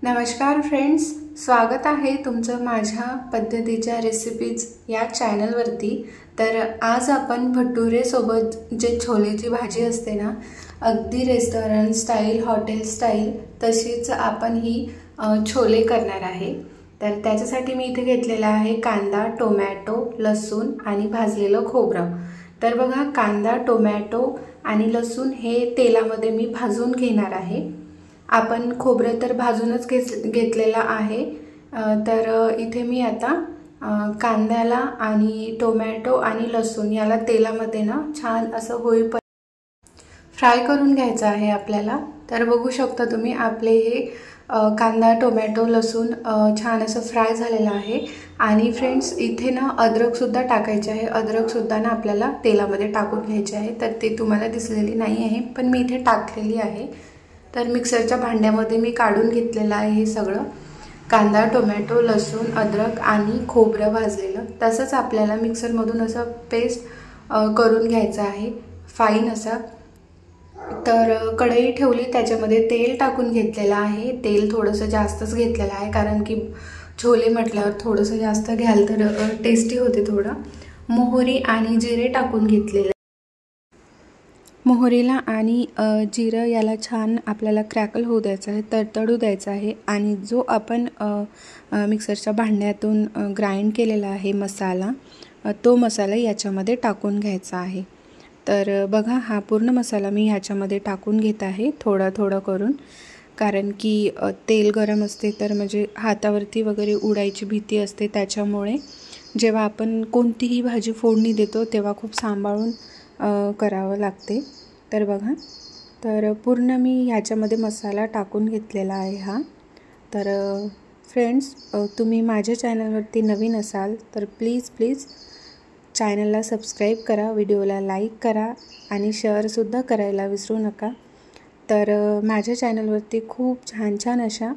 नमस्कार फ्रेंड्स, स्वागत आहे तुमचं माझ्या पद्धतीच्या रेसिपीज या चॅनलवरती। तर आज आपण भटुरे सोबत जे छोलेची भाजी असते ना, अगदी रेस्टॉरंट स्टाईल, हॉटेल स्टाईल तशीच आपण ही छोले करणार आहे। तर त्याच्यासाठी मी इथे घेतलेला आहे कांदा, टोमॅटो, लसूण आणि भाजलेलं खोबरं। तर बघा, कांदा, टोमॅटो आणि लसूण हे तेलामध्ये मी भाजून घेणार आहे। आपण खोबरं तर भाजूनच घेतलेला आहे। तर इथे मी आता कांद्याला आणि टोमॅटो आणि लसूण याला तेलामध्ये ना छान असं होईपर्यंत फ्राय करून घ्यायचं आहे आपल्याला। तर बघू शकता तुम्ही आपले हे कांदा, टोमॅटो, लसूण छान असं फ्राय झालेलं आहे। आणि फ्रेंड्स, इथे ना अद्रक सुद्धा टाकायचे आहे। अद्रक सुद्धा ना आपल्याला तेलामध्ये टाकून घ्यायचे आहे। तर ते तुम्हाला दिसलेली नाही आहे, पण मी इथे टाकलेली आहे। तर मिक्सरच्या भांड्यामध्ये मी काढून घेतलेलं आहे हे सगळं कांदा, टोमॅटो, लसूण, अद्रक आणि खोबरं भाजलेलं। तसंच आपल्याला मिक्सरमधून असं पेस्ट करून घ्यायचं आहे, फाईन असा। तर कढई ठेवली, त्याच्यामध्ये तेल टाकून घेतलेलं आहे। तेल थोडंसं जास्तच घेतलेलं आहे, कारण की छोले म्हटल्यावर थोडंसं जास्त घ्याल तर टेस्टी होते थोडं। मोहरी आणि जिरे टाकून घेतलेलं। मोहरीला आणि जिरं याला छान आपल्याला क्रॅकल होऊ द्यायचं आहे, तडतडू द्यायचं आहे। आणि जो आपण मिक्सरच्या भांड्यातून ग्राइंड केलेला आहे मसाला, तो मसाला याच्यामध्ये टाकून घ्यायचा आहे। तर बघा, हा पूर्ण मसाला मी ह्याच्यामध्ये टाकून घेत आहे, थोडा थोडा करून, कारण की तेल गरम असते तर म्हणजे हातावरती वगैरे उडायची भीती असते। त्याच्यामुळे जेव्हा आपण कोणतीही भाजी फोडणी देतो तेव्हा खूप सांभाळून करावं लागते। तर बघा, तर पूर्ण मी ह्याच्यामध्ये मसाला टाकून घेतलेला आहे हा। तर फ्रेंड्स, तुम्ही माझ्या चॅनलवरती नवीन असाल तर प्लीज चॅनलला सबस्क्राईब करा, व्हिडिओला लाईक करा आणि शेअरसुद्धा करायला विसरू नका। तर माझ्या चॅनलवरती खूप छान छान अशा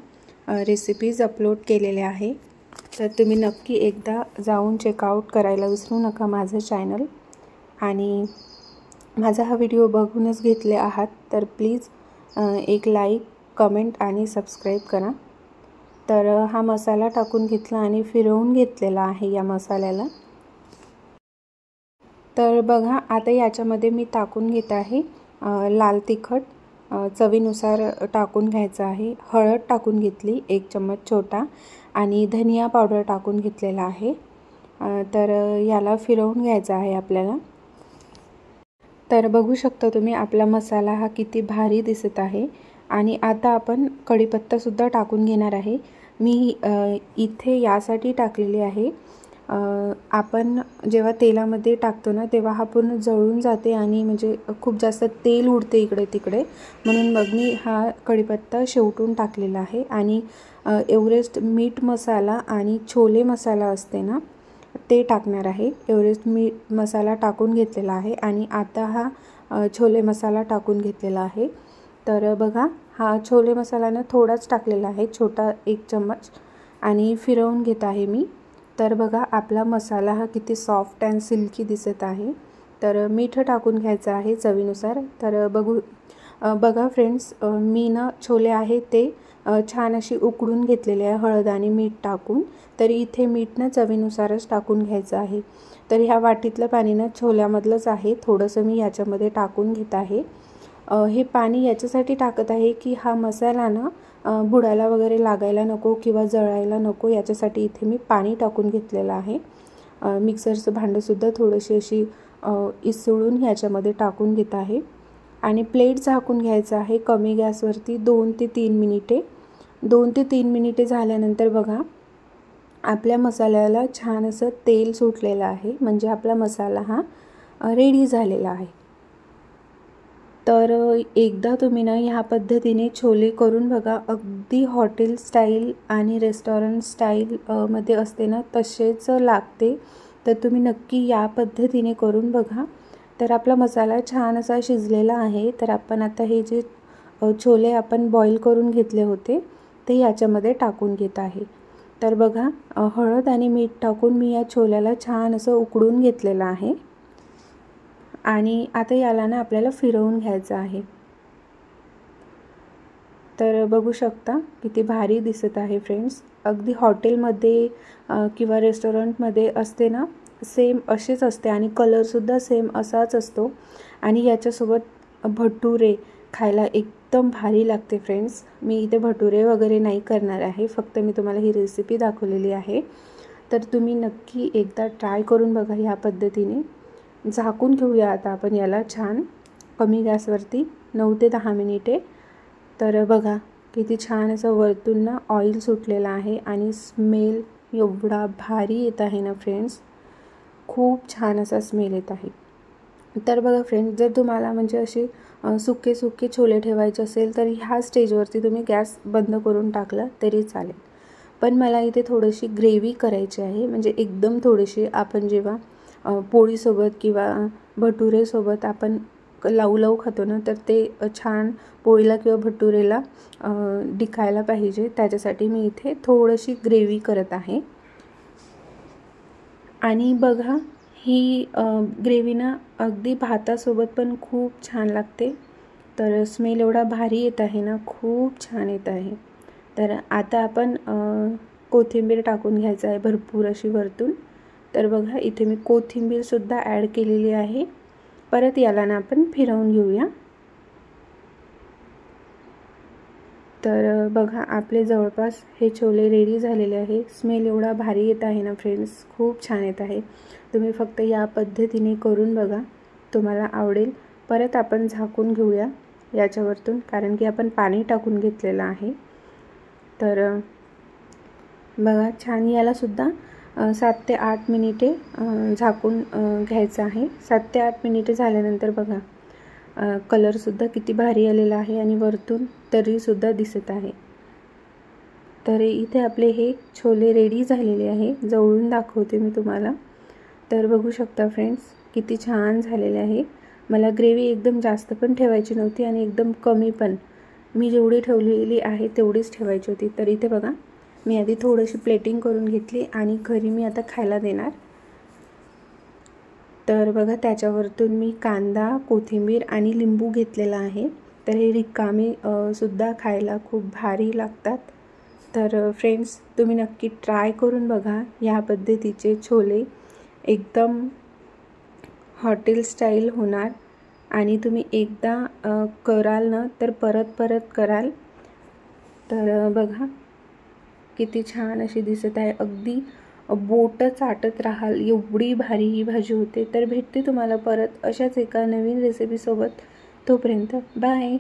रेसिपीज अपलोड केलेल्या आहे। तर तुम्ही नक्की एकदा जाऊन चेकआउट करायला विसरू नका माझं चॅनल। आणि माझा हा व्हिडिओ बघूनच घेतले आहात तर प्लीज एक लाईक, कमेंट आणि सबस्क्राईब करा। तर हा मसाला टाकून घेतला आणि फिरवून घेतलेला आहे या मसाल्याला। तर बघा, आता याच्यामध्ये मी टाकून घेत आहे लाल तिखट, चवीनुसार टाकून घ्यायचं आहे। हळद टाकून घेतली 1 चम्मच छोटा, आणि धनिया पावडर टाकून घेतलेला आहे। तर याला फिरवून घ्यायचं आहे आपल्याला। तर बघू शकता तुम्ही आपला मसाला हा किती भारी दिसत आहे। आणि आता आपण कढीपत्तासुद्धा टाकून घेणार आहे। मी इथे यासाठी टाकलेली आहे, आपण जेव्हा तेलामध्ये टाकतो ना तेव्हा हा पूर्ण जळून जाते आणि म्हणजे खूप जास्त तेल उडते इकडे तिकडे, म्हणून मग मी हा कढीपत्ता शेवटून टाकलेला आहे। आणि एव्हरेस्ट मीठ मसाला आणि छोले मसाला असते ना, ते टाकणार आहे। एव्हरेस्ट मीठ मसाला टाकून घेतलेला आहे आणि आता हा छोले मसाला टाकून घेतलेला आहे। तर बघा, हा छोले मसाला ना थोडाच टाकलेला आहे, छोटा 1 चम्मच, आणि फिरवून घेत आहे मी। तर बघा, आपला मसाला हा किती सॉफ्ट अँड सिल्की दिसत आहे। तर मीठ टाकून घ्यायचं आहे चवीनुसार। तर बघा फ्रेंड्स, मी ना छोले आहे ते छान अशी उकडून घेतलेले आहे हळद आणि मीठ टाकून। तर इथे मीठ ना चवीनुसारच टाकून घ्यायचं आहे। तर ह्या वाटीतलं पाणी ना छोल्यामधलंच आहे, थोडंसं मी याच्यामध्ये टाकून घेत आहे। हे पाणी याच्यासाठी टाकत आहे की हा मसाला ना बुडायला वगैरे लागायला नको किंवा जळायला नको, याच्यासाठी इथे मी पाणी टाकून घेतलेलं आहे। मिक्सरचं भांडंसुद्धा थोडीशी अशी इसळून ह्याच्यामध्ये टाकून घेत आहे। आणि प्लेट झाकून घ्यायचं आहे कमी गॅसवरती 2 ते 3 मिनिटे। 2 ते 3 मिनिटे झाल्यानंतर बघा, आपल्या मसाल्याला छान असं तेल सुटलेलं आहे, म्हणजे आपला मसाला हा रेडी झालेला आहे। तर एकदा तुम्ही ना ह्या पद्धतीने छोले करून बघा, अगदी हॉटेल स्टाईल आणि रेस्टॉरंट स्टाईल मध्ये असते ना तसेच लागते। तर तुम्ही नक्की या पद्धतीने करून बघा। तर आपला मसाला छान असा शिजलेला आहे। तर आपण आता हे जे छोले आपण बॉईल करून घेतले होते ते याच्यामध्ये टाकून घेत आहे। तर बघा, हळद आणि मीठ टाकून मी या छोल्याला छान असं उकडून घेतलेलं आहे। आणि आता याला ना आपल्याला फिरवून घ्यायचं आहे। तर बघू शकता किती भारी दिसत आहे फ्रेंड्स. अगदी हॉटेलमध्ये किंवा रेस्टॉरंटमध्ये असते ना, सेम असेच असते आणि कलरसुद्धा सेम असाच असतो. आणि याच्यासोबत भटुरे खायला एकदम भारी लागते फ्रेंड्स. मी इथे भटुरे वगैरे नाही करणार आहे, फक्त मी तुम्हाला ही रेसिपी दाखवलेली आहे. तर तुम्ही नक्की एकदा ट्राय करून बघा ह्या पद्धतीने. झाकून घेऊया आता आपण याला छान कमी गॅसवरती 9 ते 10 मिनिटे. तर बघा किती छान असं वरतून ना ऑइल सुटलेलं आहे आणि स्मेल एवढा भारी येत आहे ना फ्रेंड्स, खूप छान असा स्मेल येत आहे. तर बघा फ्रेंड्स, जर तुम्हाला म्हणजे असे सुके सुके छोले ठेवायचे असेल तर ह्या स्टेजवरती तुम्ही गॅस बंद करून टाकला तरी चालेल. पण मला इथे थोडीशी ग्रेव्ही करायची आहे, म्हणजे एकदम थोडीशी. आपण जेव्हा पोळीसोबत किंवा भटुरेसोबत आपण लावू लावू खातो ना, तर ते छान पोळीला किंवा भटुरेला डिकायला पाहिजे. त्याच्यासाठी मी इथे थोडीशी ग्रेव्ही करत आहे. आणि बघा ही ग्रेव्ही ना अगदी भातासोबत पण खूप छान लागते. तर स्मेल एवढा भारी येत आहे ना, खूप छान येत आहे. तर आता आपण कोथिंबीर टाकून घ्यायचं आहे भरपूर अशी वरतून. तर बघा इथे मी कोथिंबीरसुद्धा ॲड केलेली आहे. परत याला ना आपण फिरवून घेऊया. तर बघा आपले जवळपास हे छोले रेडी झालेले आहे. स्मेल एवढा भारी येत आहे ना फ्रेंड्स, खूप छान येत आहे. तुम्ही फक्त या पद्धतीने करून बघा, तुम्हाला आवडेल. परत आपण झाकून घेऊया याच्यावरतून, कारण की आपण पाणी टाकून घेतलेलं आहे. तर बघा छान यालासुद्धा 7 ते 8 मिनिटे झाकून घ्यायचं आहे. 7 ते 8 मिनिटे झाल्यानंतर बघा कलरसुद्धा किती भारी आलेला आहे आणि वरतून तर्रीसुद्धा दिसत आहे. तर इथे आपले हे छोले रेडी झालेले आहे. जवळून दाखवते मी तुम्हाला. तर बघू शकता फ्रेंड्स किती छान झालेले आहे. मला ग्रेव्ही एकदम जास्त पण ठेवायची नव्हती आणि एकदम कमी पण. मी जेवढी ठेवलेली आहे तेवढीच ठेवायची होती. तर इथे बघा मी आधी थोडीशी प्लेटिंग करून घेतली आणि घरी मी आता खायला देणार. तर बघा त्याच्यावरतून मी कांदा, कोथिंबीर आणि लिंबू घेतलेला आहे. तर हे रिकामे सुद्धा खायला खूप भारी लागतात. तर फ्रेंड्स तुम्ही नक्की ट्राय करून बघा ह्या पद्धतीचे छोले. एकदम हॉटेल स्टाईल होणार आणि तुम्ही एकदा कराल ना तर परत परत कराल. तर बघा किती छान अशी दिसत आहे. अगदी बोट चाटत राहाल एवढी भारी ही भाजी होते. तर भेटते तुम्हाला परत अशाच एका नवीन रेसिपीसोबत. तोपर्यंत बाय.